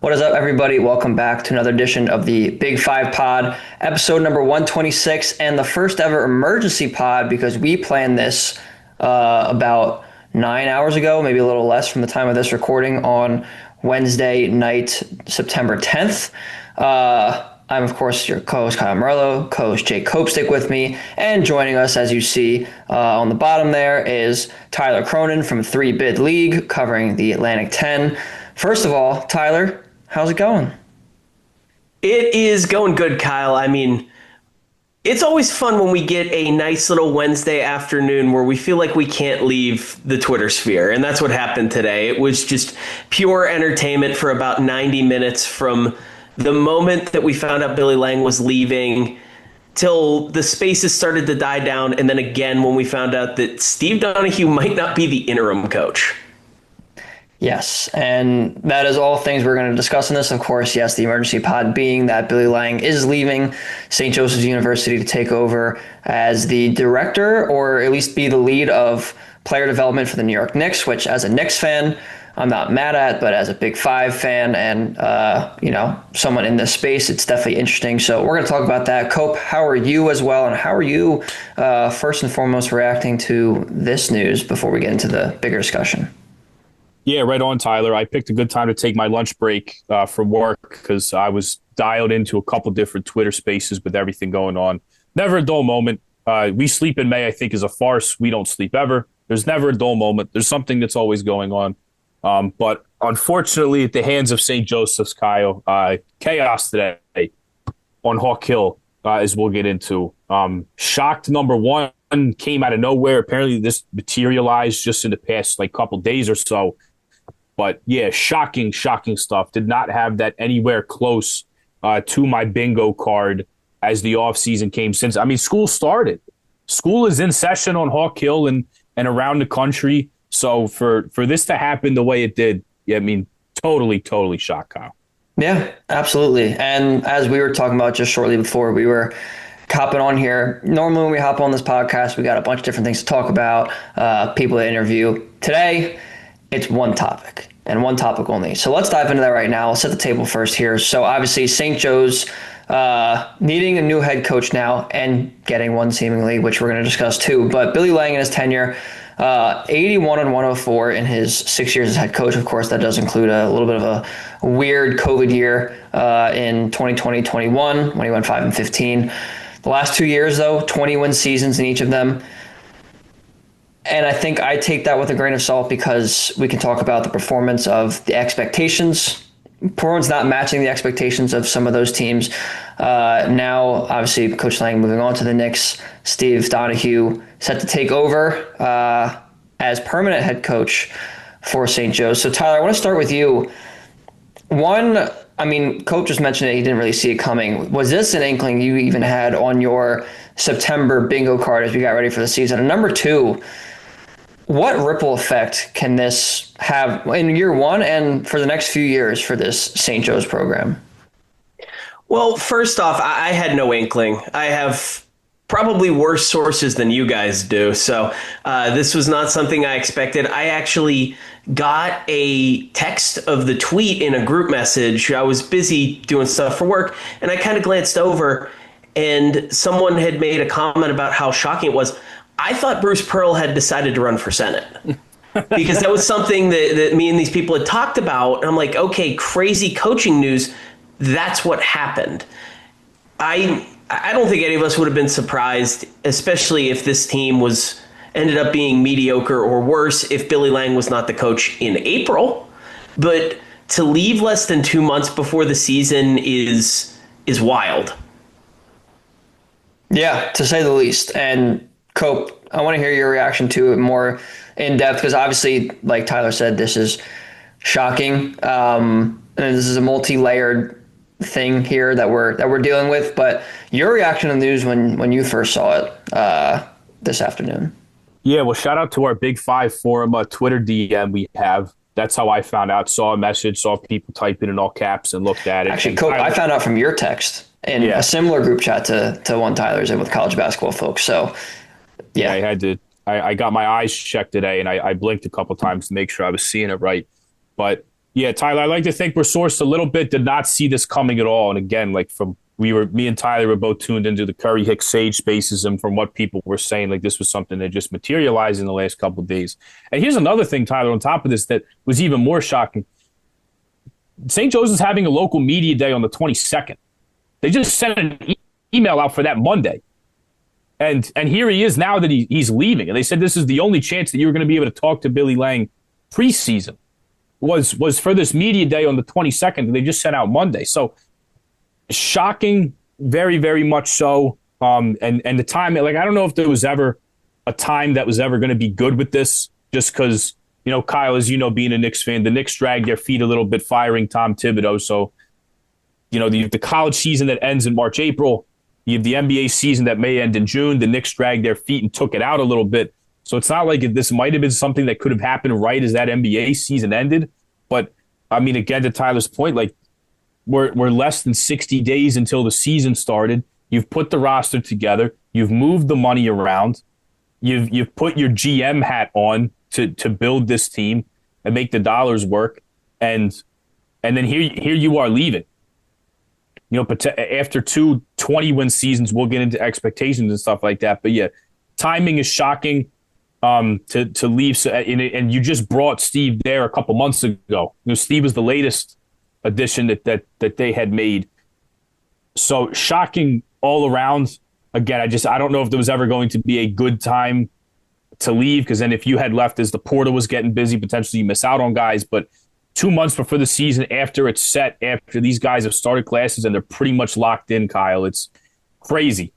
What is up, everybody? Welcome back to another edition of the Big Five Pod, episode number 126, and the first ever emergency pod because we planned this about 9 hours ago, maybe a little less from the time of this recording on Wednesday night, September 10th. I'm, of course, your co-host, Kyle Merlo, co-host Jake Copestick with me, and joining us, as you see on the bottom there, is Tyler Cronin from 3-Bid League, covering the Atlantic 10. First of all, Tyler, how's it going? It is going good, Kyle. I mean, it's always fun when we get a nice little Wednesday afternoon where we feel like we can't leave the Twitter sphere. And that's what happened today. It was just pure entertainment for about 90 minutes from the moment that we found out Billy Lange was leaving till the spaces started to die down. And then again, when we found out that Steve Donahue might not be the interim coach. Yes, and that is all things we're going to discuss in this. Of course, yes, the emergency pod being that Billy Lange is leaving St. Joseph's University to take over as the director, or at least be the lead of player development for the New York Knicks, which as a Knicks fan, I'm not mad at, but as a Big Five fan and, someone in this space, it's definitely interesting. So we're going to talk about that. Cope, how are you as well? And how are you first and foremost reacting to this news before we get into the bigger discussion? Yeah, right on, Tyler. I picked a good time to take my lunch break from work because I was dialed into a couple different Twitter spaces with everything going on. Never a dull moment. We sleep in May, I think, is a farce. We don't sleep ever. There's never a dull moment. There's something that's always going on. But unfortunately, at the hands of St. Joseph's, Kyle, chaos today on Hawk Hill, as we'll get into. Shocked number one came out of nowhere. Apparently, this materialized just in the past couple days or so. But yeah, shocking stuff. Did not have that anywhere close to my bingo card as the offseason came since. I mean, school started. School is in session on Hawk Hill and around the country. So for this to happen the way it did, yeah, I mean, totally shocked, Kyle. Yeah, absolutely. And as we were talking about just shortly before we were hopping on here, normally when we hop on this podcast, we got a bunch of different things to talk about, people to interview. Today, it's one topic and one topic only. So let's dive into that right now. I'll set the table first here. So obviously St. Joe's needing a new head coach now and getting one seemingly, which we're going to discuss too. But Billy Lange in his tenure, 81-104 in his 6 years as head coach. Of course, that does include a little bit of a weird COVID year in 2020-21 when he went 5-15. The last 2 years, though, 20-win seasons in each of them. And I think I take that with a grain of salt because we can talk about the performance of the expectations. Performance not matching the expectations of some of those teams. Now, obviously, Coach Lange moving on to the Knicks. Steve Donahue set to take over as permanent head coach for St. Joe's. So, Tyler, I want to start with you. One, I mean, Coach just mentioned it. He didn't really see it coming. Was this an inkling you even had on your September bingo card as we got ready for the season? And number two, what ripple effect can this have in year one and for the next few years for this St. Joe's program? Well, first off, I had no inkling. I have probably worse sources than you guys do. So this was not something I expected. I actually got a text of the tweet in a group message. I was busy doing stuff for work, and I kind of glanced over, and someone had made a comment about how shocking it was. I thought Bruce Pearl had decided to run for Senate because that was something that me and these people had talked about. And I'm like, okay, crazy coaching news. That's what happened. I don't think any of us would have been surprised, especially if this team ended up being mediocre or worse if Billy Lange was not the coach in April. But to leave less than 2 months before the season is wild. Yeah, to say the least. And Cope, I want to hear your reaction to it more in depth because obviously, like Tyler said, this is shocking. And this is a multi-layered thing here that we're dealing with. But your reaction to the news when you first saw it this afternoon. Yeah, well, shout out to our Big Five forum Twitter DM we have. That's how I found out. Saw a message, saw people type in all caps and looked at it. Actually, Cope, I found out from your text in a similar group chat to one Tyler's in with college basketball folks. So, yeah. I had to. I got my eyes checked today, and I blinked a couple times to make sure I was seeing it right. But Yeah, Tyler, I like to think we're sourced a little bit, did not see this coming at all. And again, like me and Tyler were both tuned into the Curry Hicks Sage spaces, and from what people were saying, like this was something that just materialized in the last couple of days. And here's another thing, Tyler, on top of this that was even more shocking. St. Joe's is having a local media day on the 22nd. They just sent an email out for that Monday. And here he is now that he's leaving. And they said this is the only chance that you were going to be able to talk to Billy Lange preseason was for this media day on the 22nd that they just sent out Monday. So shocking, very, very much so. And the time, like, I don't know if there was ever a time that was ever going to be good with this, just because, you know, Kyle, as you know, being a Knicks fan, the Knicks dragged their feet a little bit firing Tom Thibodeau. So, you know, the college season that ends in March, April, you have the NBA season that may end in June. The Knicks dragged their feet and took it out a little bit. So it's not like this might have been something that could have happened right as that NBA season ended. But, I mean, again, to Tyler's point, like, we're less than 60 days until the season started. You've put the roster together. You've moved the money around. You've put your GM hat on to build this team and make the dollars work. And then here you are leaving. You know, after 2 20-win seasons, we'll get into expectations and stuff like that. But yeah, timing is shocking to leave. So, and you just brought Steve there a couple months ago. You know, Steve was the latest addition that they had made. So shocking all around. Again, I don't know if there was ever going to be a good time to leave, because then if you had left as the portal was getting busy, potentially you miss out on guys. But 2 months before the season, after it's set, after these guys have started classes and they're pretty much locked in, Kyle, it's crazy.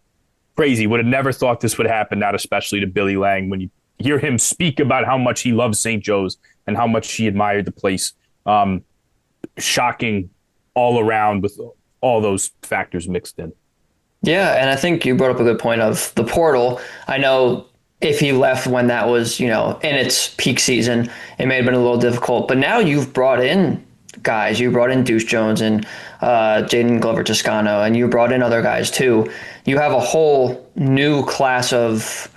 Crazy. Would have never thought this would happen, not especially to Billy Lange, when you hear him speak about how much he loves St. Joe's and how much he admired the place. Shocking all around with all those factors mixed in. Yeah, and I think you brought up a good point of the portal. I know if he left when that was, you know, in its peak season, it may have been a little difficult. But now you've brought in guys. You brought in Deuce Jones and Jaden Glover-Toscano, and you brought in other guys too. You have a whole new class of,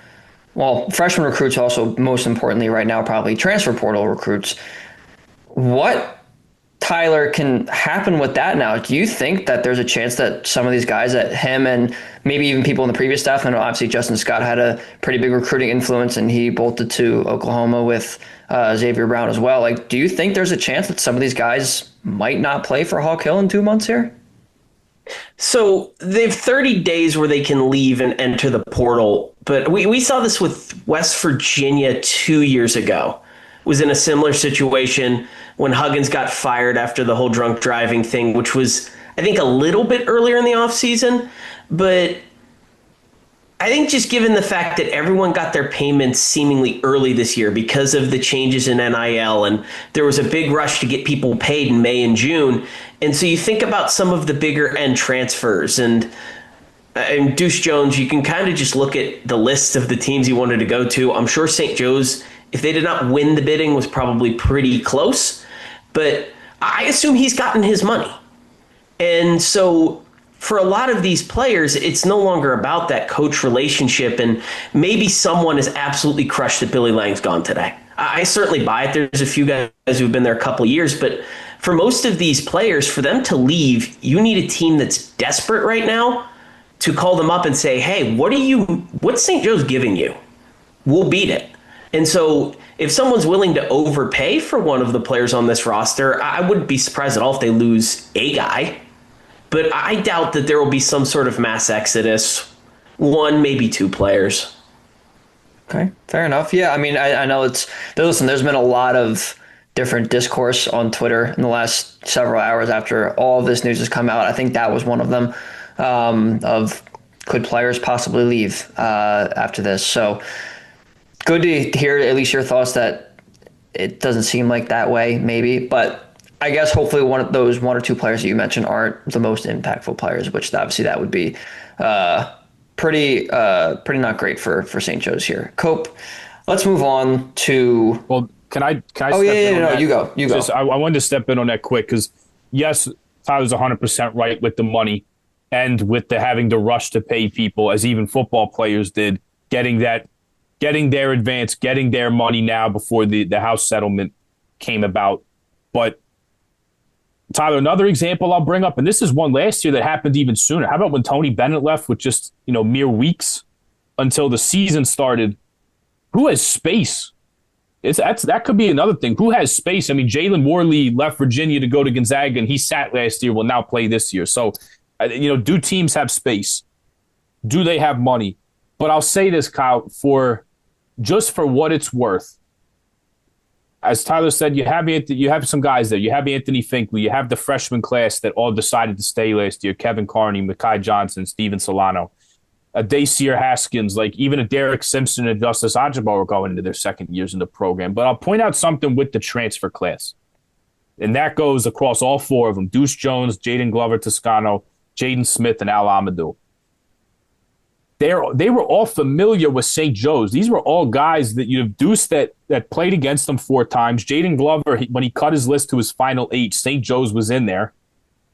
well, freshman recruits, also most importantly right now, probably transfer portal recruits. What, Tyler, can happen with that now? Do you think that there's a chance that some of these guys, that him and maybe even people in the previous staff, and obviously Justin Scott had a pretty big recruiting influence and he bolted to Oklahoma with Xavier Brown as well. Like, do you think there's a chance that some of these guys might not play for Hawk Hill in 2 months here? So they have 30 days where they can leave and enter the portal. But we saw this with West Virginia 2 years ago. Was in a similar situation when Huggins got fired after the whole drunk driving thing, which was, I think, a little bit earlier in the offseason. But I think just given the fact that everyone got their payments seemingly early this year because of the changes in NIL, and there was a big rush to get people paid in May and June. And so you think about some of the bigger end transfers and Deuce Jones, you can kind of just look at the list of the teams he wanted to go to. I'm sure St. Joe's, if they did not win the bidding, was probably pretty close. But I assume he's gotten his money. And so for a lot of these players, it's no longer about that coach relationship. And maybe someone is absolutely crushed that Billy Lange's gone today. I certainly buy it. There's a few guys who've been there a couple of years. But for most of these players, for them to leave, you need a team that's desperate right now to call them up and say, hey, what's St. Joe's giving you? We'll beat it. And so if someone's willing to overpay for one of the players on this roster, I wouldn't be surprised at all if they lose a guy. But I doubt that there will be some sort of mass exodus. 1, maybe 2 players. Okay, fair enough. Yeah, I mean, I know listen, there's been a lot of different discourse on Twitter in the last several hours after all of this news has come out. I think that was one of them, of could players possibly leave after this. So good to hear at least your thoughts that it doesn't seem like that way, maybe. But I guess hopefully one of those 1 or 2 players that you mentioned aren't the most impactful players, which obviously that would be pretty not great for St. Joe's here. Cope, let's move on to... Well, can I oh, yeah, you go. Just, I wanted to step in on that quick because, yes, Tyler's 100% right with the money and with the having to rush to pay people, as even football players did, getting their advance, getting their money now before the house settlement came about. But Tyler, another example I'll bring up, and this is one last year that happened even sooner. How about when Tony Bennett left with just, mere weeks until the season started? Who has space? That could be another thing. Who has space? I mean, Jalen Morley left Virginia to go to Gonzaga, and he sat last year, will now play this year. So, do teams have space? Do they have money? But I'll say this, Kyle, for what it's worth. As Tyler said, you have some guys there. You have Anthony Finkley. You have the freshman class that all decided to stay last year. Kevin Cronin, Mekhi Johnson, Steven Solano, a Dacier Haskins, like even a Derek Simpson and Justice Ajabo are going into their second years in the program. But I'll point out something with the transfer class. And that goes across all four of them. Deuce Jones, Jaden Glover Toscano, Jaden Smith, and Al Amadou. They were all familiar with St. Joe's. These were all guys that Deuce that played against them 4 times. Jaden Glover, when he cut his list to his final 8, St. Joe's was in there.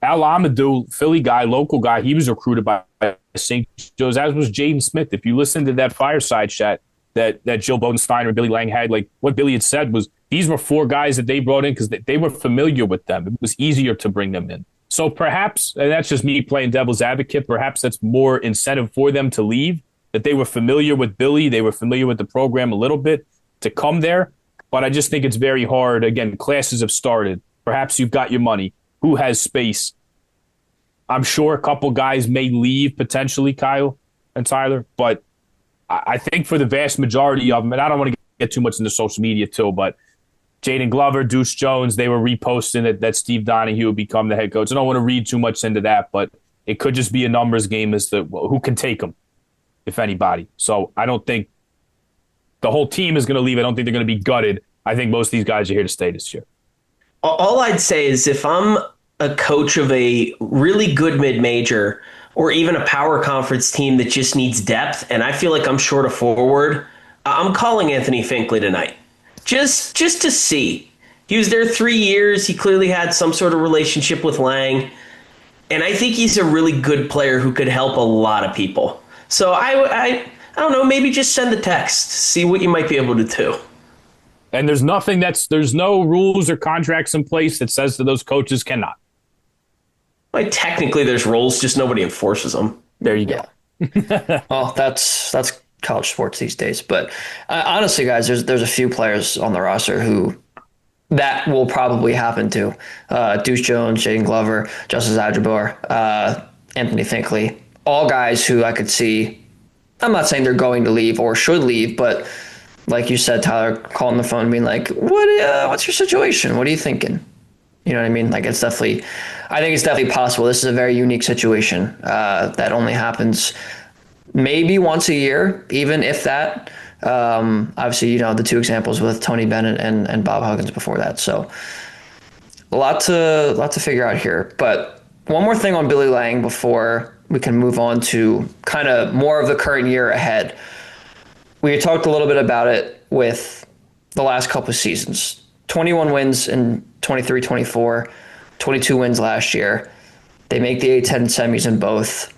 Al Amadou, Philly guy, local guy, he was recruited by St. Joe's, as was Jaden Smith. If you listen to that fireside chat that Jill Bodensteiner and Billy Lange had, like what Billy had said was these were 4 guys that they brought in because they were familiar with them. It was easier to bring them in. So perhaps, and that's just me playing devil's advocate, perhaps that's more incentive for them to leave, that they were familiar with Billy, they were familiar with the program a little bit to come there. But I just think it's very hard. Again, classes have started. Perhaps you've got your money. Who has space? I'm sure a couple guys may leave potentially, Kyle and Tyler, but I think for the vast majority of them, and I don't want to get too much into social media too, but Jaden Glover, Deuce Jones, they were reposting that Steve Donahue would become the head coach. I don't want to read too much into that, but it could just be a numbers game as to who can take them, if anybody. So I don't think the whole team is going to leave. I don't think they're going to be gutted. I think most of these guys are here to stay this year. All I'd say is if I'm a coach of a really good mid-major or even a power conference team that just needs depth and I feel like I'm short of forward, I'm calling Anthony Finkley tonight. Just to see. He was there 3 years. He clearly had some sort of relationship with Lange. And I think he's a really good player who could help a lot of people. So I don't know, maybe just send a text, see what you might be able to do. And there's no rules or contracts in place that says that those coaches cannot. Like technically there's rules, just nobody enforces them. There you go. Yeah. Well, that's college sports these days. But honestly, guys, there's a few players on the roster who that will probably happen to. Deuce Jones, Jaden Glover, Justice Ajabor, Anthony Finkley, all guys who I could see. I'm not saying they're going to leave or should leave, but like you said, Tyler, calling the phone and being like, what's your situation? What are you thinking? You know what I mean? Like I think it's definitely possible. This is a very unique situation that only happens maybe once a year, even if that. Obviously, the 2 examples with Tony Bennett and Bob Huggins before that. So a lot to figure out here. But one more thing on Billy Lange before we can move on to kind of more of the current year ahead. We talked a little bit about it with the last couple of seasons. 21 wins in 23-24, 22 wins last year. They make the A-10 semis in both.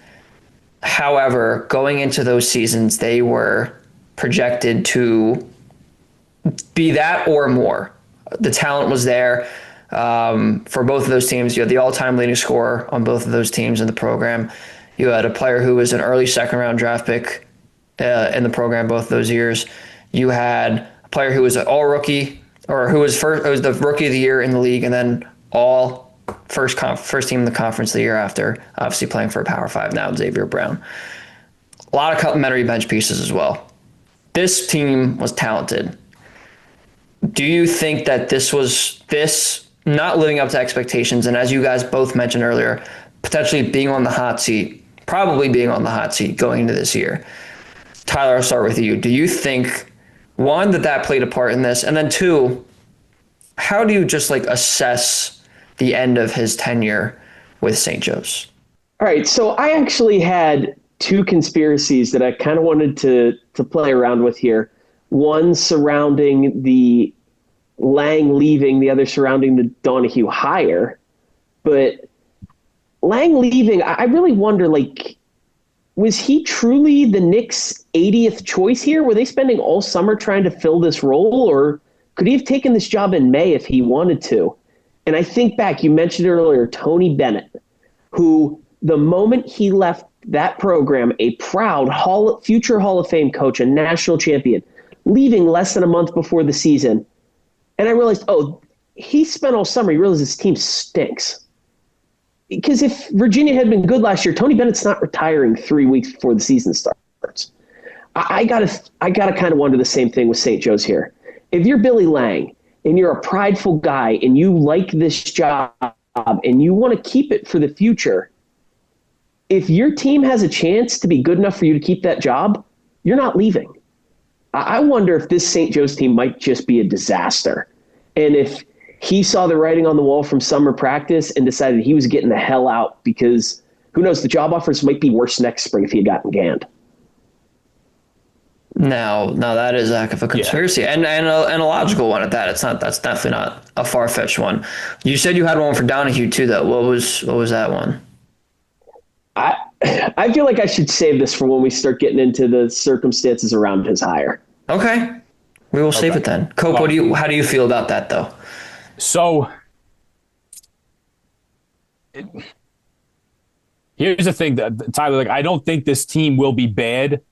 However, going into those seasons, they were projected to be that or more. The talent was there for both of those teams. You had the all-time leading scorer on both of those teams in the program. You had a player who was an early second-round draft pick in the program both those years. You had a player who was an all-rookie, or who was the rookie of the year in the league, and then all first team in the conference the year after, obviously playing for a Power 5 now, Xavier Brown. A lot of complementary bench pieces as well. This team was talented. Do you think that this not living up to expectations, and as you guys both mentioned earlier, potentially being on the hot seat, probably being on the hot seat going into this year? Tyler, I'll start with you. Do you think, one, that played a part in this, and then two, how do you just assess the end of his tenure with St. Joe's? All right, so I actually had 2 conspiracies that I kind of wanted to play around with here. One surrounding the Lange leaving, the other surrounding the Donahue hire. But Lange leaving, I really wonder, was he truly the Knicks' 80th choice here? Were they spending all summer trying to fill this role, or could he have taken this job in May if he wanted to? And I think back, you mentioned earlier, Tony Bennett, who the moment he left that program, a proud future Hall of Fame coach, a national champion, leaving less than a month before the season. And I realized, he spent all summer, he realized his team stinks. Because if Virginia had been good last year, Tony Bennett's not retiring 3 weeks before the season starts. I gotta kind of wonder the same thing with St. Joe's here. If you're Billy Lange and you're a prideful guy and you like this job and you want to keep it for the future, if your team has a chance to be good enough for you to keep that job, you're not leaving. I wonder if this St. Joe's team might just be a disaster. And if he saw the writing on the wall from summer practice and decided he was getting the hell out because, who knows, the job offers might be worse next spring if he had gotten Gand. Now that is a heck of a conspiracy, and a logical one at that. That's definitely not a far-fetched one. You said you had one for Donahue too, though. What was that one? I feel like I should save this for when we start getting into the circumstances around his hire. Okay, we will save it then. Cope, how do you feel about that though? So here's the thing, Tyler. I don't think this team will be bad.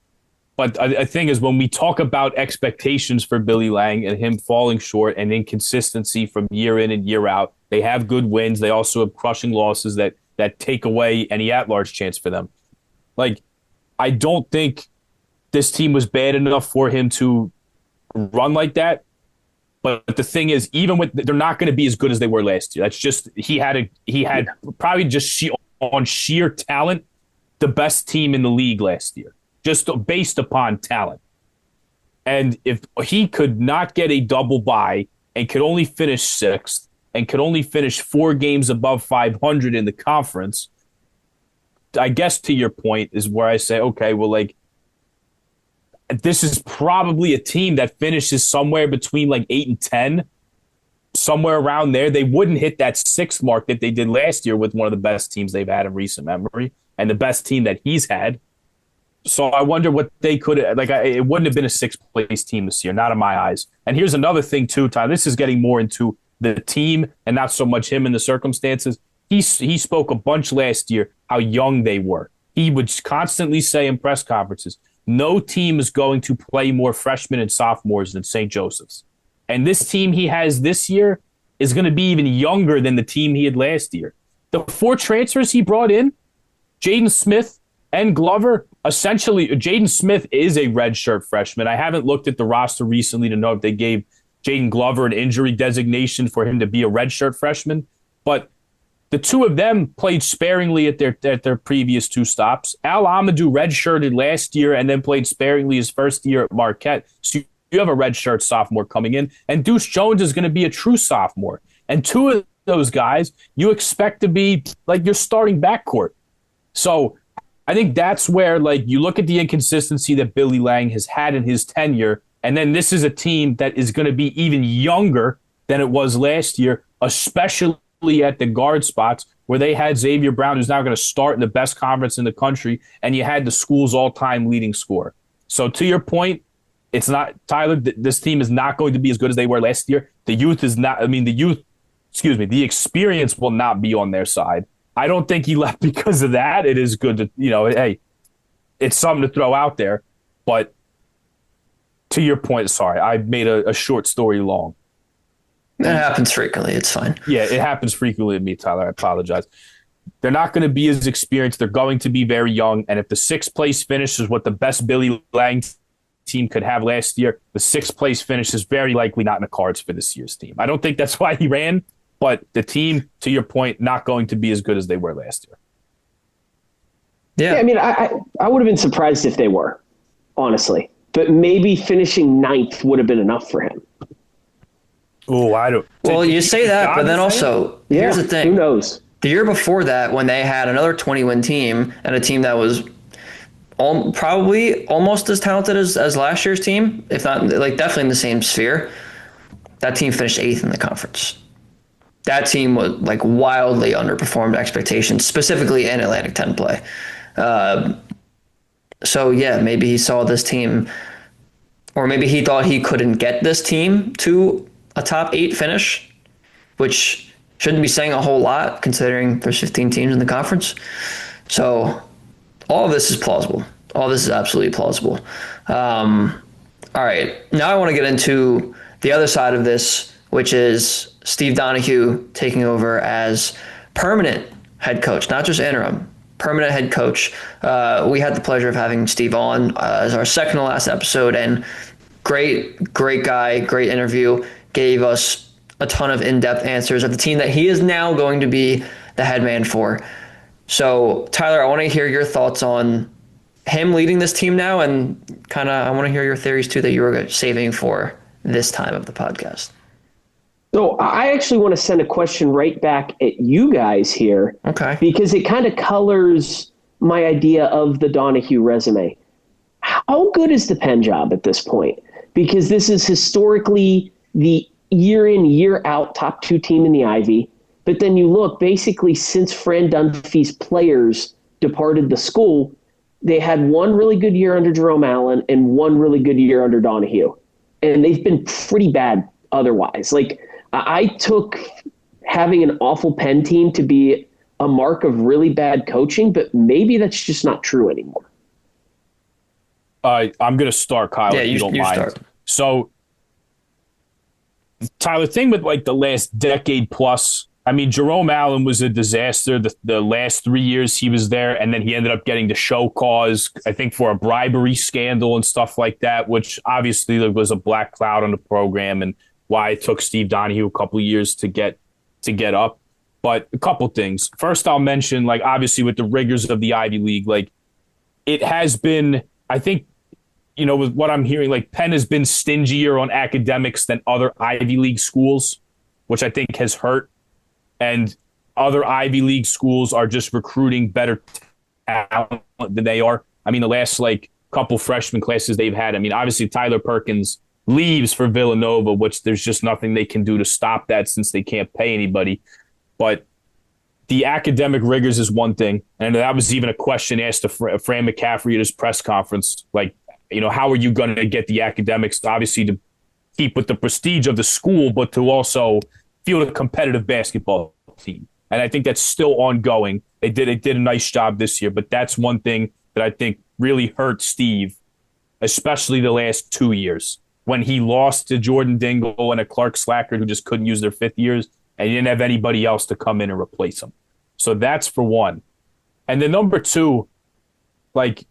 But the thing is, when we talk about expectations for Billy Lange and him falling short and inconsistency from year in and year out, they have good wins. They also have crushing losses that take away any at-large chance for them. Like, I don't think this team was bad enough for him to run like that. But the thing is, even with they're not going to be as good as they were last year. That's just he had probably just on sheer talent the best team in the league last year, just based upon talent. And if he could not get a double bye and could only finish sixth and could only finish 4 games above 500 in the conference, I guess to your point is where I say, okay, well, like, this is probably a team that finishes somewhere between like 8 and 10, somewhere around there. They wouldn't hit that 6th mark that they did last year with one of the best teams they've had in recent memory and the best team that he's had. So I wonder what they could have, like, it wouldn't have been a 6th place team this year, not in my eyes. And here's another thing too, Ty. This is getting more into the team and not so much him and the circumstances. He spoke a bunch last year how young they were. He would constantly say in press conferences, no team is going to play more freshmen and sophomores than St. Joseph's. And this team he has this year is going to be even younger than the team he had last year. The 4 transfers he brought in, Jaden Smith and Glover, essentially, Jaden Smith is a redshirt freshman. I haven't looked at the roster recently to know if they gave Jaden Glover an injury designation for him to be a redshirt freshman. But the 2 of them played sparingly at their previous 2 stops. Al Amadou redshirted last year and then played sparingly his first year at Marquette. So you have a redshirt sophomore coming in. And Deuce Jones is going to be a true sophomore. And 2 of those guys you expect to be like your starting backcourt. So I think that's where, like, you look at the inconsistency that Billy Lange has had in his tenure, and then this is a team that is going to be even younger than it was last year, especially at the guard spots where they had Xavier Brown, who's now going to start in the best conference in the country, and you had the school's all-time leading scorer. So to your point, it's not, Tyler, this team is not going to be as good as they were last year. The experience will not be on their side. I don't think he left because of that. It is good to, hey, it's something to throw out there. But to your point, sorry, I made a short story long. It happens frequently. It's fine. Yeah, it happens frequently to me, Tyler. I apologize. They're not going to be as experienced. They're going to be very young. And if the 6th place finish is what the best Billy Lange team could have last year, the 6th place finish is very likely not in the cards for this year's team. I don't think that's why he ran. But the team, to your point, not going to be as good as they were last year. Yeah, I mean, I would have been surprised if they were, honestly. But maybe finishing 9th would have been enough for him. Oh, I don't. Well, you say that, but then also, here's the thing. Who knows? The year before that, when they had another 20-win team and a team that was probably almost as talented as last year's team, if not, like, definitely in the same sphere, that team finished 8th in the conference. That team was, like, wildly underperformed expectations, specifically in Atlantic 10 play. So, yeah, maybe he saw this team, or maybe he thought he couldn't get this team to a top 8 finish, which Shouldn't be saying a whole lot considering there's 15 teams in the conference. So all of this is plausible. All this is absolutely plausible. All right, now I want to get into the other side of this, which is Steve Donahue taking over as permanent head coach, not just interim, permanent head coach. We had the pleasure of having Steve on as our second to last episode, and great guy, great interview, gave us a ton of in-depth answers of the team that he is now going to be the head man for. So, Tyler, I want to hear your thoughts on him leading this team now, and kind of I want to hear your theories too that you were saving for this time of the podcast. So I actually want to send a question right back at you guys here. Okay. Because it kind of colors my idea of the Donahue resume. How good is the Penn job at this point? Because this is historically the year in, year out top 2 team in the Ivy. But then you look, basically since Fran Dunphy's players departed the school, they had one really good year under Jerome Allen and one really good year under Donahue. And they've been pretty bad otherwise. Like, I took having an awful Penn team to be a mark of really bad coaching, but maybe that's just not true anymore. I'm going to start, Kyle, if you don't mind. Start. So, Tyler, thing with like the last decade plus, I mean, Jerome Allen was a disaster the last 3 years he was there, and then he ended up getting the show cause, I think, for a bribery scandal and stuff like that, which obviously was a black cloud on the program and why it took Steve Donahue a couple of years to get up. But a couple things. First, I'll mention, like, obviously with the rigors of the Ivy League, like, it has been, I think, with what I'm hearing, like, Penn has been stingier on academics than other Ivy League schools, which I think has hurt. And other Ivy League schools are just recruiting better talent than they are. I mean, the last, like, couple freshman classes they've had, I mean, obviously Tyler Perkins leaves for Villanova, which there's just nothing they can do to stop that since they can't pay anybody. But the academic rigors is one thing. And that was even a question asked to Fran McCaffrey at his press conference. Like, how are you going to get the academics, obviously, to keep with the prestige of the school, but to also field a competitive basketball team? And I think that's still ongoing. They did a nice job this year, but that's one thing that I think really hurt Steve, especially the last 2 years, when he lost to Jordan Dingle and a Clark Slacker who just couldn't use their 5th years, and he didn't have anybody else to come in and replace him. So that's for one. And then number two, like,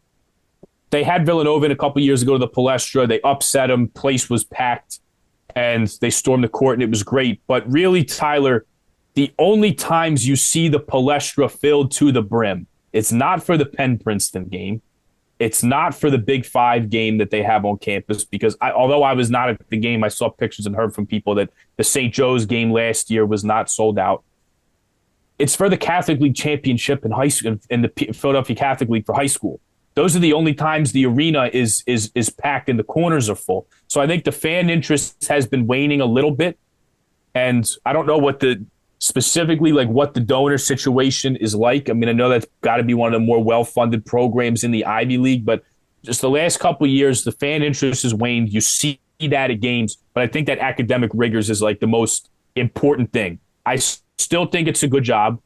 they had Villanova in a couple years ago to the Palestra. They upset them. Place was packed, and they stormed the court, and it was great. But really, Tyler, the only times you see the Palestra filled to the brim, it's not for the Penn-Princeton game. It's not for the Big 5 game that they have on campus, because although I was not at the game, I saw pictures and heard from people that the St. Joe's game last year was not sold out. It's for the Catholic League championship in high school, in the Philadelphia Catholic League for high school. Those are the only times the arena is packed and the corners are full. So I think the fan interest has been waning a little bit, and I don't know what the donor situation is like. I mean, I know that's got to be one of the more well-funded programs in the Ivy League, but just the last couple of years, the fan interest has waned. You see that at games, but I think that academic rigors is like the most important thing. I still think it's a good job.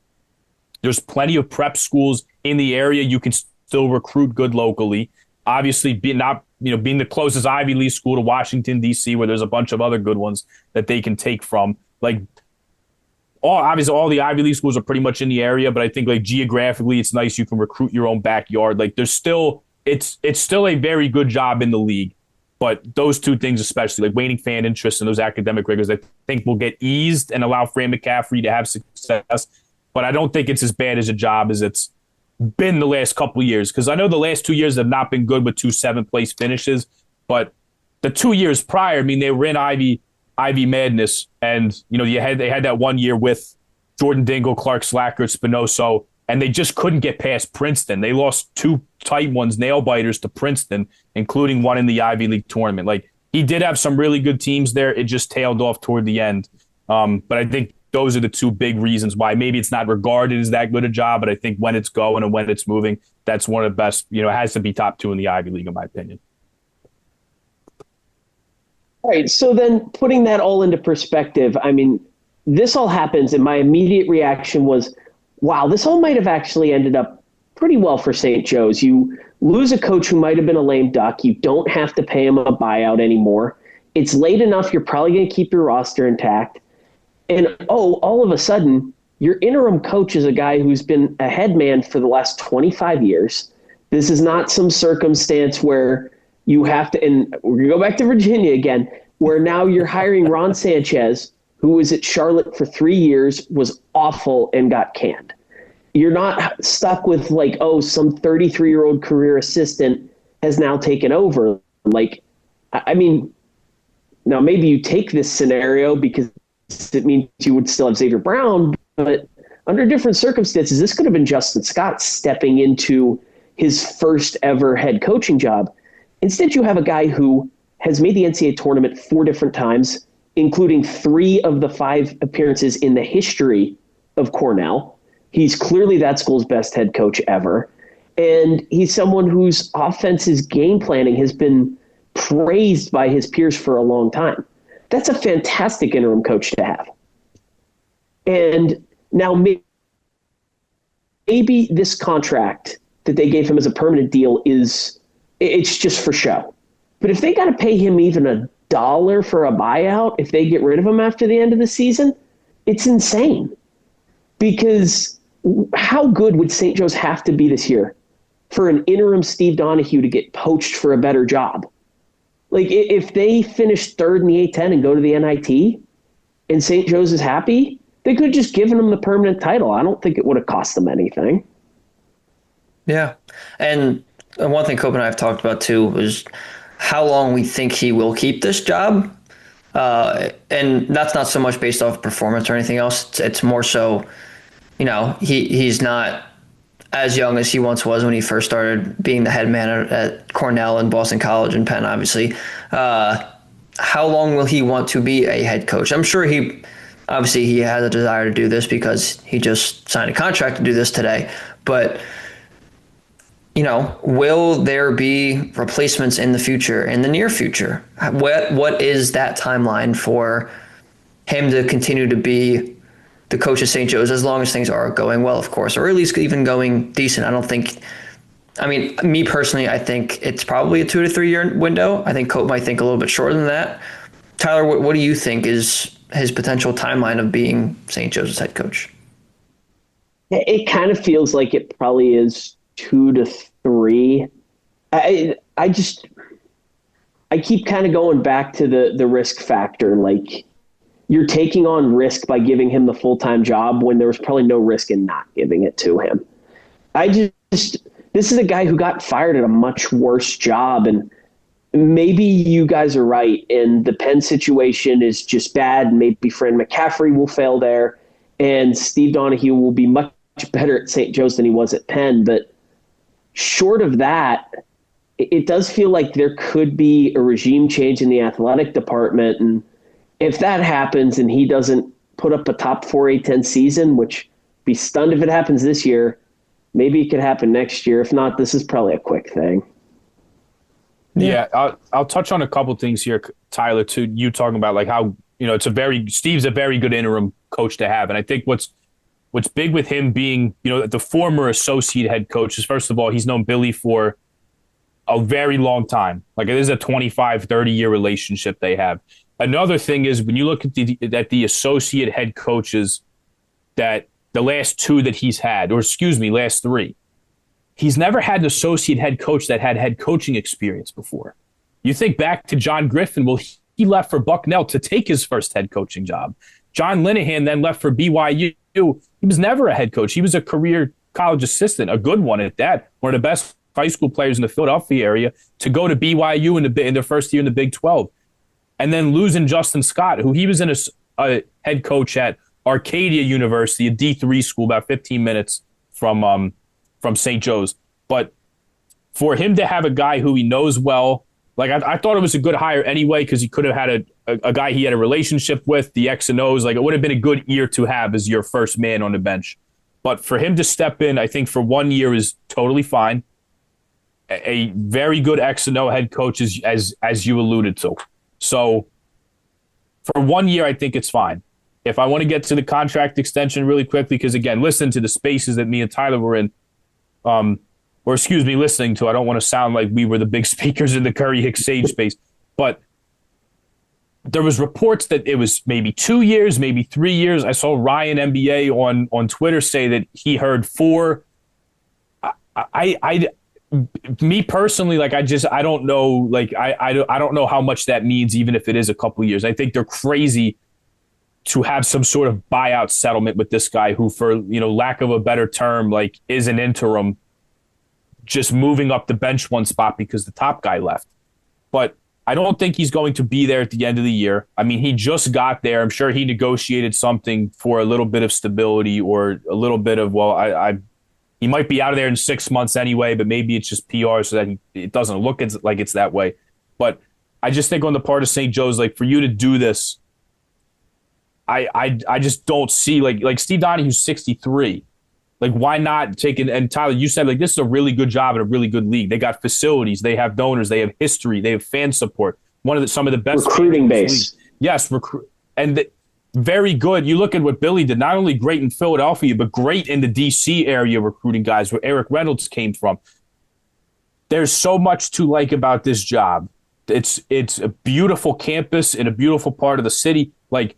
There's plenty of prep schools in the area. You can still recruit good locally. Obviously, being the closest Ivy League school to Washington, D.C., where there's a bunch of other good ones that they can take from. Like, obviously, all the Ivy League schools are pretty much in the area, but I think, like, geographically, it's nice you can recruit your own backyard. Like, it's still a very good job in the league. But those two things, especially, like waning fan interest and those academic rigors, I think will get eased and allow Fran McCaffrey to have success. But I don't think it's as bad as a job as it's been the last couple of years, because I know the last 2 years have not been good with 2 7th-place finishes. But the 2 years prior, I mean, they were in Ivy madness, and they had that 1 year with Jordan Dingle, Clark Slacker, Spinoso, and they just couldn't get past Princeton. They lost 2 tight ones, nail biters, to Princeton, including one in the Ivy League tournament. Like, he did have some really good teams there. It just tailed off toward the end. But I think those are the 2 big reasons why maybe it's not regarded as that good a job, but I think when it's going and when it's moving, that's one of the best. It has to be top 2 in the Ivy League, in my opinion. All right, so then putting that all into perspective, I mean, this all happens, and my immediate reaction was, wow, this all might have actually ended up pretty well for St. Joe's. You lose a coach who might have been a lame duck. You don't have to pay him a buyout anymore. It's late enough. You're probably going to keep your roster intact. And, all of a sudden, your interim coach is a guy who's been a head man for the last 25 years. This is not some circumstance where you have to, and we're going to go back to Virginia again, where now you're hiring Ron Sanchez, who was at Charlotte for 3 years, was awful, and got canned. You're not stuck with some 33-year-old career assistant has now taken over. Now maybe you take this scenario because it means you would still have Xavier Brown, but under different circumstances, this could have been Justin Scott stepping into his first ever head coaching job. Instead, you have a guy who has made the NCAA tournament 4 different times, including 3 of the 5 appearances in the history of Cornell. He's clearly that school's best head coach ever. And he's someone whose offense's game planning has been praised by his peers for a long time. That's a fantastic interim coach to have. And now maybe this contract that they gave him as a permanent deal it's just for show. But if they got to pay him even $1 for a buyout, if they get rid of him after the end of the season, it's insane. Because how good would St. Joe's have to be this year for an interim Steve Donahue to get poached for a better job? If they finish 3rd in the A-10 and go to the NIT and St. Joe's is happy, they could have just given them the permanent title. I don't think it would have cost them anything. Yeah. And one thing Cope and I have talked about too is how long we think he will keep this job. And that's not so much based off performance or anything else. It's more so, he's not as young as he once was when he first started being the head man at Cornell and Boston College and Penn, obviously. How long will he want to be a head coach? I'm sure he has a desire to do this because he just signed a contract to do this today. But, will there be replacements in the future, in the near future? What is that timeline for him to continue to be the coach of St. Joe's, as long as things are going well, of course, or at least even going decent? Me personally, I think it's probably a 2 to 3 year window. I think Cope might think a little bit shorter than that. Tyler, what do you think is his potential timeline of being St. Joe's head coach? It kind of feels like it probably is 2 to 3. I keep kind of going back to the risk factor. You're taking on risk by giving him the full-time job when there was probably no risk in not giving it to him. This is a guy who got fired at a much worse job, and maybe you guys are right, and the Penn situation is just bad. Maybe Fran McCaffrey will fail there, and Steve Donahue will be much better at St. Joe's than he was at Penn. But short of that, it does feel like there could be a regime change in the athletic department, and if that happens and he doesn't put up a top 4 A-10 season, which be stunned if it happens this year, maybe it could happen next year. If not, this is probably a quick thing. Yeah, I'll touch on a couple things here, Tyler, to you talking about how, Steve's a very good interim coach to have. And I think what's big with him being, the former associate head coach is, first of all, he's known Billy for a very long time. It is a 25, 30-year relationship they have. Another thing is when you look at the associate head coaches that the last 2 that he's had, last 3, he's never had an associate head coach that had head coaching experience before. You think back to John Griffin. Well, he left for Bucknell to take his first head coaching job. John Linehan then left for BYU. He was never a head coach. He was a career college assistant, a good one at that, one of the best high school players in the Philadelphia area, to go to BYU in their first year in the Big 12. And then losing Justin Scott, who he was in a head coach at Arcadia University, a D3 school about 15 minutes from St. Joe's. But for him to have a guy who he knows well, I thought it was a good hire anyway, because he could have had a guy he had a relationship with, the X and O's. It would have been a good year to have as your first man on the bench. But for him to step in, I think for 1 year is totally fine. A very good X and O head coach, as you alluded to. So for 1 year, I think it's fine. if I want to get to the contract extension really quickly, because again, listen to the spaces that me and Tyler were in, or excuse me, listening to. I don't want to sound like we were the big speakers in the Curry Hicks Sage space, but there was reports that it was maybe 2 years, maybe 3 years. I saw Ryan NBA on Twitter say that he heard 4. Me personally, like I don't know, like I don't know how much that means, even if it is a couple years. I think they're crazy to have some sort of buyout settlement with this guy who, for lack of a better term, like is an interim, just moving up the bench one spot because the top guy left. But I don't think he's going to be there at the end of the year. I mean, he just got there. I'm sure he negotiated something for a little bit of stability or a little bit of, he might be out of there in 6 months anyway, but maybe it's just PR so that it doesn't look like it's that way. But I just think on the part of St. Joe's, like for you to do this, I just don't see like Steve Donahue's 63. Like, why not take it? And Tyler, you said like this is a really good job at a really good league. They got facilities, they have donors, they have history, they have fan support. Some of the best recruiting base. Yes, very good. You look at what Billy did. Not only great in Philadelphia, but great in the DC area recruiting guys, where Eric Reynolds came from. There's so much to like about this job. It's a beautiful campus in a beautiful part of the city. Like,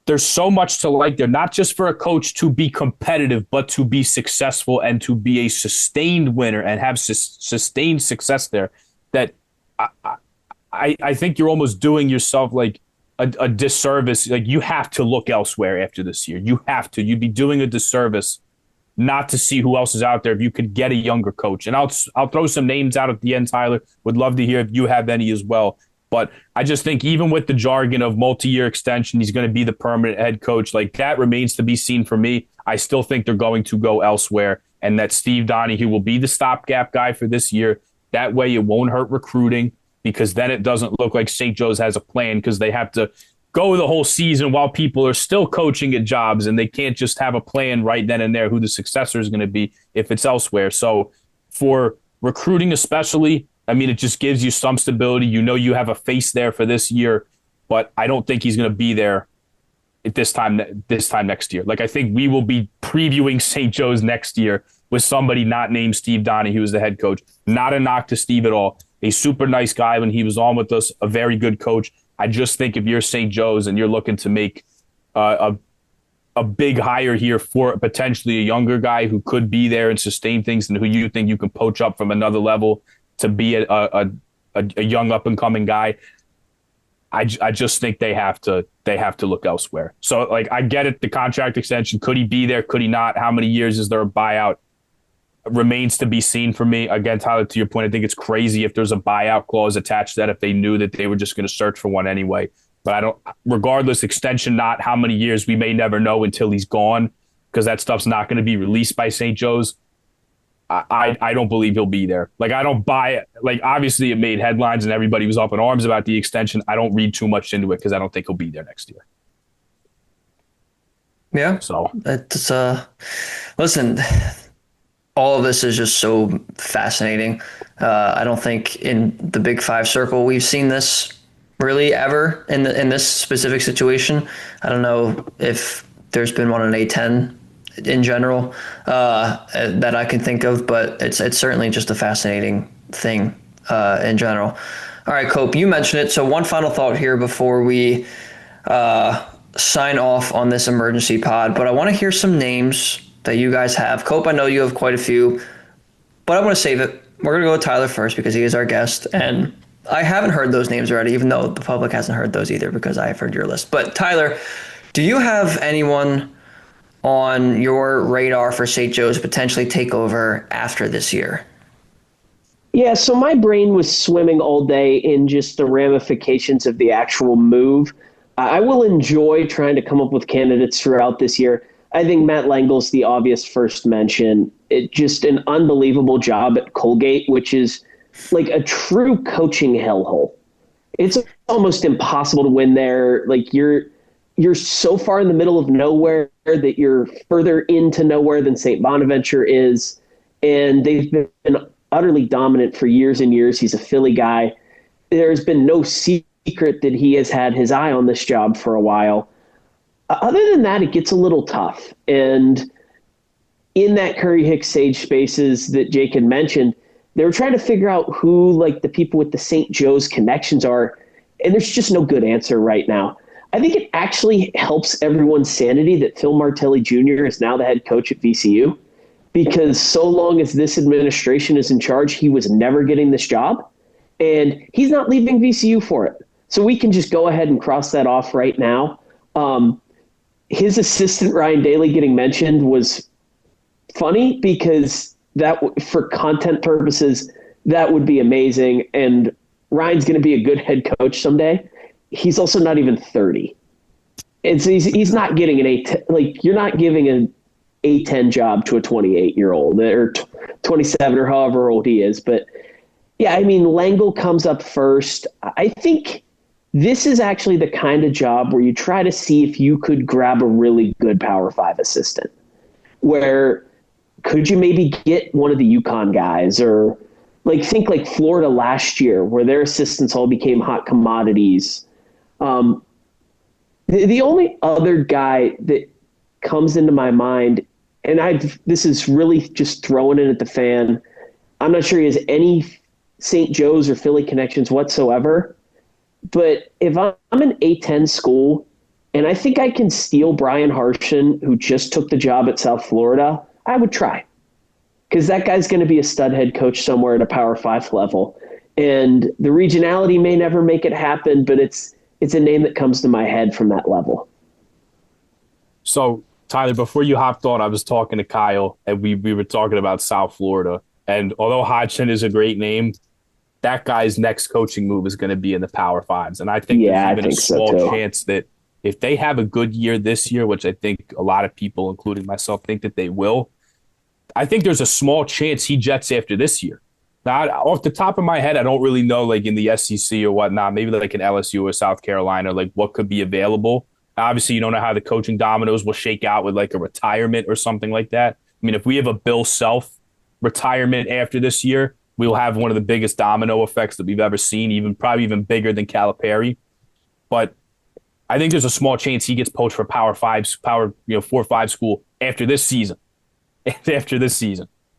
there's so much to like there, not just for a coach to be competitive, but to be successful and to be a sustained winner and have sustained success there, that I think you're almost doing yourself like a disservice. Like, you have to look elsewhere after this year. You have to. You'd be doing a disservice not to see who else is out there if you could get a younger coach. And I'll throw some names out at the end, Tyler. Would love to hear if you have any as well. But I just think even with the jargon of multi-year extension, he's going to be the permanent head coach. Like, that remains to be seen for me. I still think they're going to go elsewhere, and that Steve Donahue will be the stopgap guy for this year. That way it won't hurt recruiting, because then it doesn't look like St. Joe's has a plan, because they have to go the whole season while people are still coaching at jobs, and they can't just have a plan right then and there who the successor is going to be if it's elsewhere. So for recruiting especially, I mean, it just gives you some stability. You have a face there for this year, but I don't think he's going to be there at this time next year. Like, I think we will be previewing St. Joe's next year with somebody not named Steve Donahue as the head coach. Not a knock to Steve at all. A super nice guy when he was on with us, a very good coach. I just think if you're St. Joe's and you're looking to make a big hire here for potentially a younger guy who could be there and sustain things, and who you think you can poach up from another level to be a young up and coming guy, I just think they have to look elsewhere. So, like, I get it, the contract extension. Could he be there? Could he not? How many years is there a buyout? Remains to be seen for me. Again, Tyler, to your point, I think it's crazy if there's a buyout clause attached to that, if they knew that they were just going to search for one anyway. But I don't, regardless, extension, not how many years, we may never know until he's gone, because that stuff's not going to be released by St. Joe's. I don't believe he'll be there. Like, I don't buy it. Like, obviously it made headlines and everybody was up in arms about the extension. I don't read too much into it, because I don't think he'll be there next year. Yeah. So it's listen, all of this is just so fascinating. I don't think in the Big Five circle we've seen this really ever in this specific situation. I don't know if there's been one in A10 in general that I can think of, but it's certainly just a fascinating thing in general. All right, Cope, you mentioned it. So one final thought here before we sign off on this emergency pod, but I want to hear some names that you guys have. Cope, I know you have quite a few, but I want to save it. We're going to go with Tyler first because he is our guest, and I haven't heard those names already, even though the public hasn't heard those either, because I have heard your list. But Tyler, do you have anyone on your radar for St. Joe's potentially take over after this year? Yeah, so my brain was swimming all day in just the ramifications of the actual move. I will enjoy trying to come up with candidates throughout this year. I think Matt Langle's the obvious first mention. It just an unbelievable job at Colgate, which is like a true coaching hellhole. It's almost impossible to win there. Like, you're so far in the middle of nowhere that you're further into nowhere than St. Bonaventure is. And they've been utterly dominant for years and years. He's a Philly guy. There's been no secret that he has had his eye on this job for a while. Other than that, it gets a little tough. And in that Curry Hicks Sage spaces that Jake had mentioned, they were trying to figure out who like the people with the St. Joe's connections are. And there's just no good answer right now. I think it actually helps everyone's sanity that Phil Martelli Jr. is now the head coach at VCU, because so long as this administration is in charge, he was never getting this job, and he's not leaving VCU for it. So we can just go ahead and cross that off right now. His assistant, Ryan Daly, getting mentioned was funny because that, for content purposes, that would be amazing. And Ryan's going to be a good head coach someday. He's also not even 30. And so he's not getting an A10. Like, you're not giving an A10 job to a 28-year-old or 27 or however old he is. But yeah, I mean, Lange comes up first. I think this is actually the kind of job where you try to see if you could grab a really good Power 5 assistant. Where could you maybe get one of the UConn guys, or think like Florida last year where their assistants all became hot commodities. The only other guy that comes into my mind, and this is really just throwing it at the fan, I'm not sure he has any St. Joe's or Philly connections whatsoever. But if I'm an A10 school and I think I can steal Brian Harshen, who just took the job at South Florida, I would try. Because that guy's going to be a stud head coach somewhere at a Power 5 level. And the regionality may never make it happen, but it's a name that comes to my head from that level. So, Tyler, before you hopped on, I was talking to Kyle, and we were talking about South Florida. And although Hodgson is a great name, that guy's next coaching move is going to be in the Power 5s. And I think there's even a small chance that if they have a good year this year, which I think a lot of people, including myself, think that they will, I think there's a small chance he jets after this year. Now, off the top of my head, I don't really know, like in the SEC or whatnot, maybe like an LSU or South Carolina, like what could be available. Obviously, you don't know how the coaching dominoes will shake out with like a retirement or something like that. I mean, if we have a Bill Self retirement after this year, we'll have one of the biggest domino effects that we've ever seen, probably even bigger than Calipari. But I think there's a small chance he gets poached for Power 4-5 school after this season.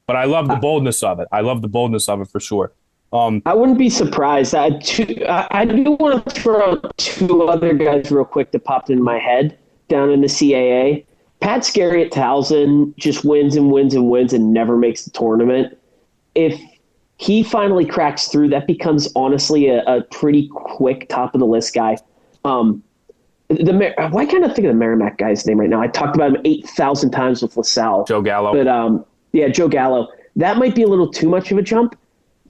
But I love the boldness of it. I love the boldness of it for sure. I wouldn't be surprised. I do want to throw out two other guys real quick that popped in my head down in the CAA. Pat Skerry at Towson just wins and wins and wins and never makes the tournament. If he finally cracks through, that becomes honestly a pretty quick top of the list guy. Why can't I think of the Merrimack guy's name right now? I talked about him 8,000 times with LaSalle. Joe Gallo. But Joe Gallo. That might be a little too much of a jump,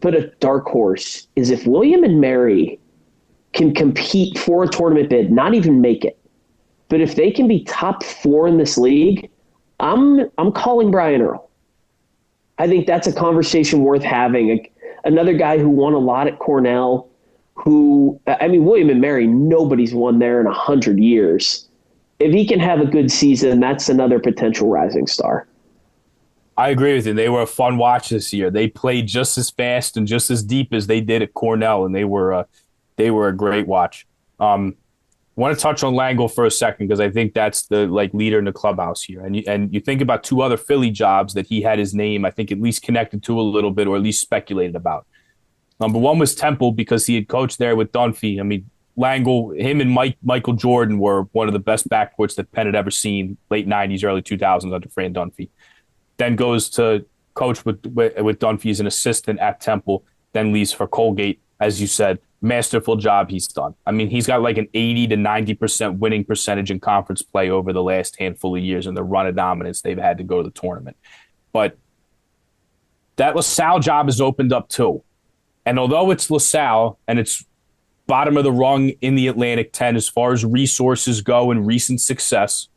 but a dark horse is if William and Mary can compete for a tournament bid, not even make it. But if they can be top 4 in this league, I'm calling Brian Earl. I think that's a conversation worth having. Another guy who won a lot at Cornell, William and Mary, nobody's won there in 100 years. If he can have a good season, that's another potential rising star. I agree with you. They were a fun watch this year. They played just as fast and just as deep as they did at Cornell, and they were a great watch. I want to touch on Lange for a second because I think that's the leader in the clubhouse here. And you think about two other Philly jobs that he had his name, I think, at least connected to a little bit, or at least speculated about. Number one was Temple because he had coached there with Dunphy. I mean, Lange, him and Michael Jordan were one of the best backcourts that Penn had ever seen, late 90s, early 2000s under Fran Dunphy. Then goes to coach with Dunphy as an assistant at Temple, then leaves for Colgate, as you said. Masterful job he's done. I mean, he's got like an 80 to 90% winning percentage in conference play over the last handful of years in the run of dominance they've had to go to the tournament. But that LaSalle job is opened up too. And although it's LaSalle and it's bottom of the rung in the Atlantic 10 as far as resources go and recent success,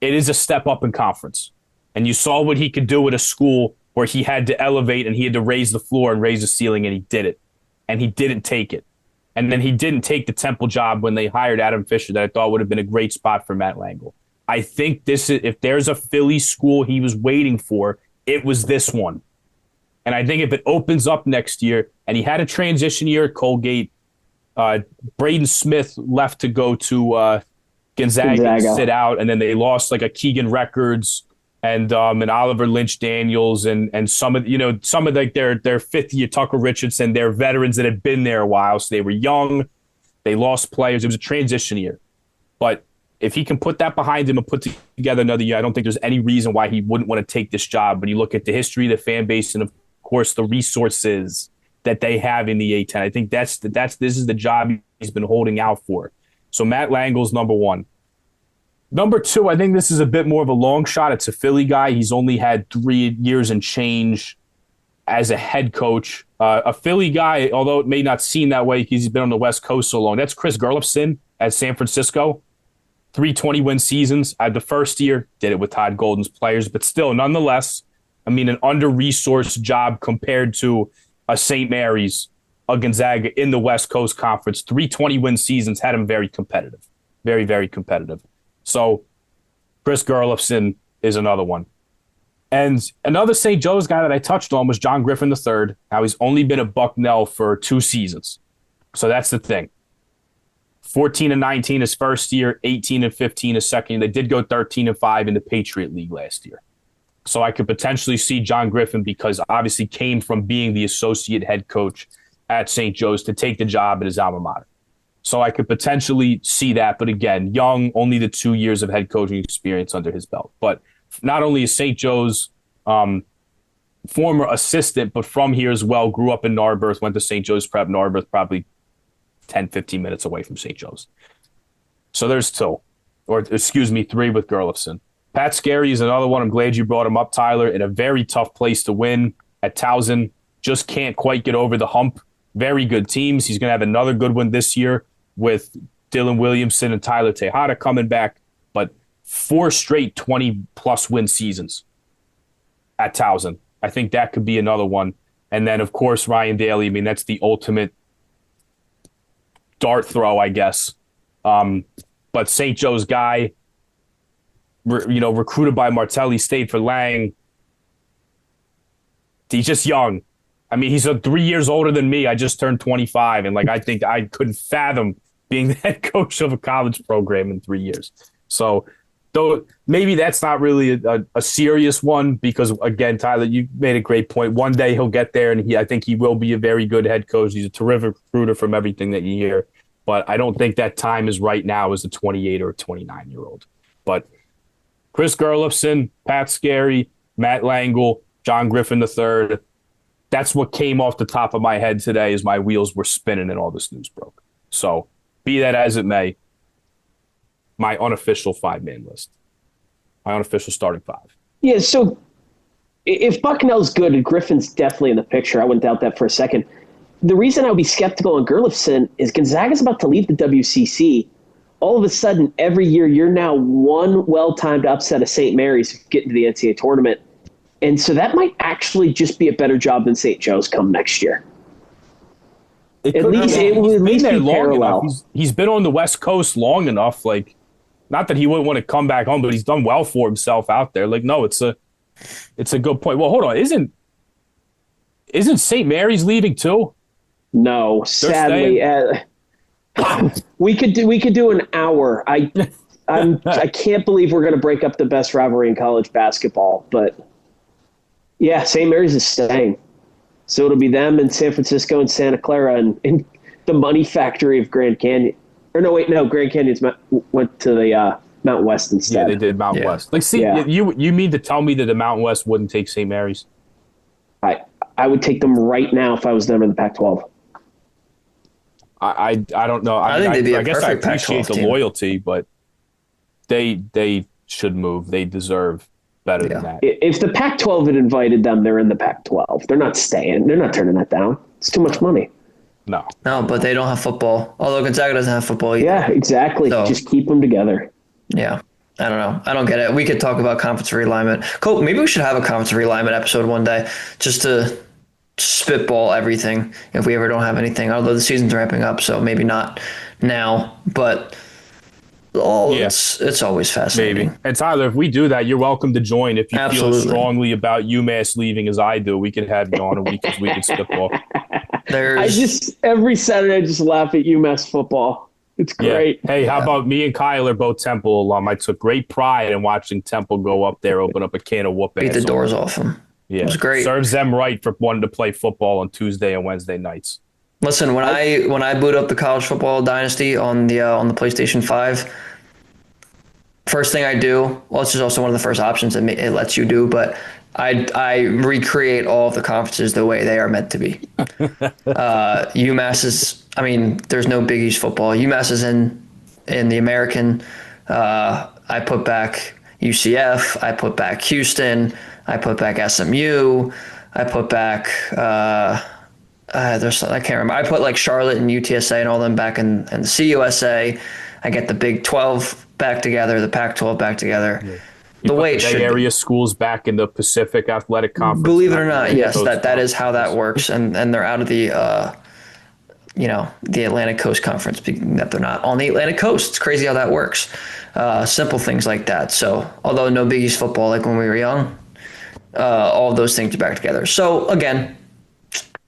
it is a step up in conference. And you saw what he could do at a school where he had to elevate and he had to raise the floor and raise the ceiling, and he did it. And he didn't take it. And then he didn't take the Temple job when they hired Adam Fisher that I thought would have been a great spot for Matt Lange. I think if there's a Philly school he was waiting for, it was this one. And I think if it opens up next year, and he had a transition year at Colgate, Braden Smith left to go to Gonzaga sit out, and then they lost like a Keegan Records and Oliver Lynch Daniels and some of like their fifth year Tucker Richardson, their veterans that had been there a while. So they were young, they lost players. It was a transition year. But if he can put that behind him and put together another year, I don't think there's any reason why he wouldn't want to take this job. When you look at the history, the fan base, and of course the resources that they have in the A-10, I think this is the job he's been holding out for. So Matt Langle's number one. Number two, I think this is a bit more of a long shot. It's a Philly guy. He's only had 3 years and change as a head coach. A Philly guy, although it may not seem that way because he's been on the West Coast so long. That's Chris Gerlofson at San Francisco. 320-win seasons. The first year, did it with Todd Golden's players, but still, nonetheless, I mean, an under-resourced job compared to a St. Mary's, a Gonzaga in the West Coast Conference. 320-win seasons had him very competitive. Very, very competitive. So Chris Gerlofson is another one. And another St. Joe's guy that I touched on was John Griffin III. Now, he's only been at Bucknell for 2 seasons. So that's the thing. 14-19 his first year, 18-15 his second year. They did go 13-5 in the Patriot League last year. So I could potentially see John Griffin, because obviously came from being the associate head coach at St. Joe's, to take the job at his alma mater. So I could potentially see that. But again, young, only the 2 years of head coaching experience under his belt. But not only is St. Joe's former assistant, but from here as well, grew up in Narberth, went to St. Joe's Prep, Narberth, probably 10, 15 minutes away from St. Joe's. So there's 2. Or, excuse me, 3 with Gerlofson. Pat Scarry is another one. I'm glad you brought him up, Tyler. In a very tough place to win at Towson. Just can't quite get over the hump. Very good teams. He's going to have another good one this year with Dylan Williamson and Tyler Tejada coming back. But 4 straight 20-plus win seasons at Towson. I think that could be another one. And then, of course, Ryan Daly. I mean, that's the ultimate dart throw, I guess. But St. Joe's guy, recruited by Martelli, stayed for Lang. He's just young. I mean, he's 3 years older than me. I just turned 25, and I think I couldn't fathom being the head coach of a college program in 3 years. So, though maybe that's not really a serious one, because again, Tyler, you made a great point. One day he'll get there, and I think he will be a very good head coach. He's a terrific recruiter from everything that you hear, but I don't think that time is right now as a 28 or a 29-year-old. But Chris Gerlofson, Pat Scarry, Matt Langle, John Griffin III. That's what came off the top of my head today as my wheels were spinning and all this news broke. So be that as it may, my unofficial 5-man list, my unofficial starting 5. Yeah, so if Bucknell's good and Griffin's definitely in the picture, I wouldn't doubt that for a second. The reason I would be skeptical on Gerlofson is Gonzaga's about to leave the WCC. All of a sudden, every year, you're now one well-timed upset of St. Mary's getting to the NCAA tournament. And so that might actually just be a better job than St. Joe's come next year. At least it will be parallel. He's been on the West Coast long enough. Not that he wouldn't want to come back home, but he's done well for himself out there. No, it's a good point. Well, hold on. Isn't St. Mary's leaving too? No, sadly. We could do an hour. I can't believe we're going to break up the best rivalry in college basketball, but yeah, St. Mary's is staying. So it'll be them in San Francisco and Santa Clara and the money factory of Grand Canyon. Or no, Grand Canyon's went to the Mountain West instead. Yeah, they did Mountain West. You mean to tell me that the Mountain West wouldn't take St. Mary's? I would take them right now if I was them in the Pac-12. I don't know. I think they'd be a guess I perfect appreciate the Pac-12 team. Loyalty, but they should move. They deserve better than that. If the Pac-12 had invited them, they're in the Pac-12. They're not staying. They're not turning that down. It's too much money. No, but they don't have football. Although Gonzaga doesn't have football either. Yeah, exactly. So, just keep them together. Yeah. I don't know. I don't get it. We could talk about conference realignment. Cool. Maybe we should have a conference realignment episode one day just to spitball everything if we ever don't have anything, although the season's ramping up, so maybe not now, but it's always fascinating. Maybe. And Tyler, if we do that, you're welcome to join. If you feel as strongly about UMass leaving as I do, we could have you on and we could spitball. Every Saturday I just laugh at UMass football. It's great. Yeah. Hey, how about me and Kyle are both Temple alum? I took great pride in watching Temple go up there, open up a can of whoop ass. Beat the doors off them. Yeah, it was great. Serves them right for wanting to play football on Tuesday and Wednesday nights. Listen, when I boot up the college football dynasty on the PlayStation 5, first thing I do, well, this is also one of the first options that it lets you do, but I recreate all of the conferences the way they are meant to be. UMass is, I mean, there's no Big East football. UMass is in the American. I put back UCF. I put back Houston. I put back SMU. I put back I can't remember. I put like Charlotte and UTSA and all them back in the CUSA. I get the Big 12 back together, the Pac-12 back together. Yeah. The way it should be. Area schools back in the Pacific Athletic Conference. Believe it or not, yes, that is how that works, and they're out of the the Atlantic Coast Conference, that they're not on the Atlantic Coast. It's crazy how that works. Simple things like that. So although no Big East football like when we were young, all of those things are back together. So again,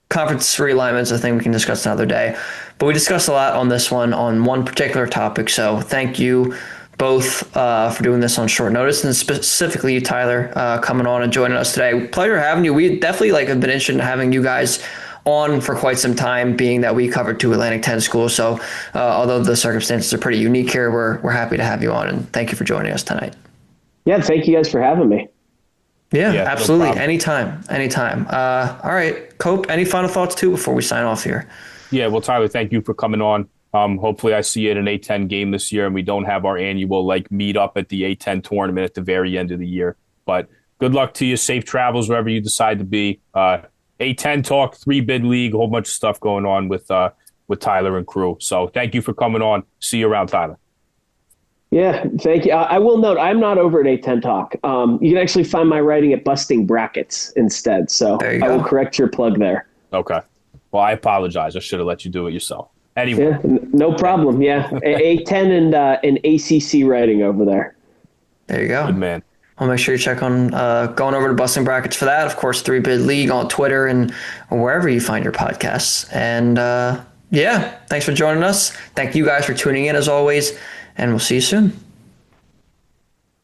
conference realignment is a thing we can discuss another day, but we discussed a lot on this one on one particular topic. So thank you both for doing this on short notice, and specifically you, Tyler, coming on and joining us today. Pleasure having you. We definitely have been interested in having you guys on for quite some time, being that we covered 2 Atlantic 10 schools. So although the circumstances are pretty unique here, we're happy to have you on, and thank you for joining us tonight. Yeah, thank you guys for having me. Yeah, absolutely. No anytime. All right, Cope, any final thoughts too before we sign off here? Yeah, well, Tyler, thank you for coming on. Hopefully I see you at an A10 game this year, and we don't have our annual meet up at the A10 tournament at the very end of the year. But good luck to you. Safe travels wherever you decide to be. A10 talk, 3-bid league, a whole bunch of stuff going on with Tyler and crew. So thank you for coming on. See you around, Tyler. Yeah, thank you. I will note, I'm not over at A10 Talk. You can actually find my writing at Busting Brackets instead. So I will correct your plug there. Okay. Well, I apologize. I should have let you do it yourself. Anyway. Yeah, no problem. Yeah. A10 and ACC writing over there. There you go. Good man. I'll make sure you check on going over to Busting Brackets for that. Of course, 3-Bid League on Twitter and wherever you find your podcasts. And thanks for joining us. Thank you guys for tuning in as always, and we'll see you soon.